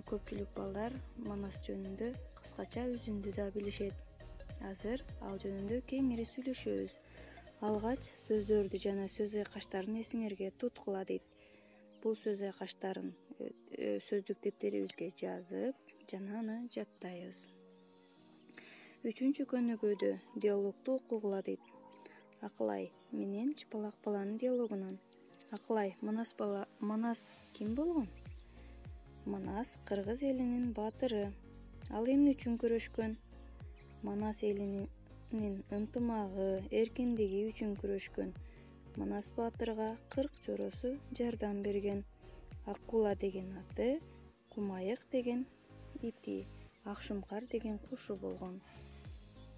көпчүлүк балдар Манас жөнүндө кыскача үзүндү да билишет. Азыр ал жөнүндө кеңири сүйлөшөбүз. Алгач сөздөрдү жана сөз айкаштарын эсиңерге туткула дейт. Бул сөз айкаштарын сөздүк дептерибизге жазып, жана аны жаттайбыз. 3-чү көнүгүүдө диалогду окугула дейт. Акылай менен Чыпалак баланын диалогунан. Акылай, Манас ким болгон? Манас кыргыз элинин баатыры. Ал эмне үчүн күрөшкөн? Манас элинин ынтымагы, эркиндиги үчүн күрөшкөн. Манас баатырга 40 жоросу жардам берген. Аккула деген аты, Кумайык деген ити, Акшумкар деген кушу болгон.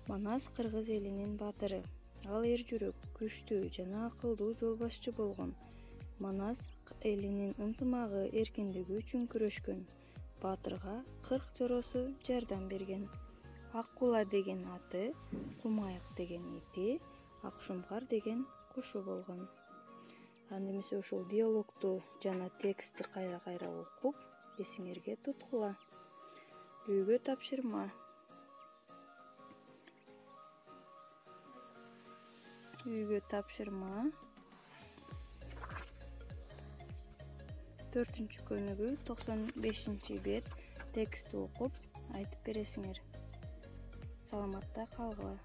Манас кыргыз элинин баатыры. Ал эр жүрөк, күчтүү жана акылдуу жол башчы болгон. Манас элинин ынтымагы, эркиндиги үчүн күрөшкөн. Баатырга 40 жоросу жардам берген. Аккула деген аты, Кумайык деген ити, Акшумкар деген кушу болгон. Анда эмесе ушул диалогду жана текстти кайра окуп, эсиңерге туткула. Үйгө тапшырма. Үйгө тапшырма. 4-чү көнүгүү 95-бет текстти окуп айтып бересиңер. Саламатта калгыла.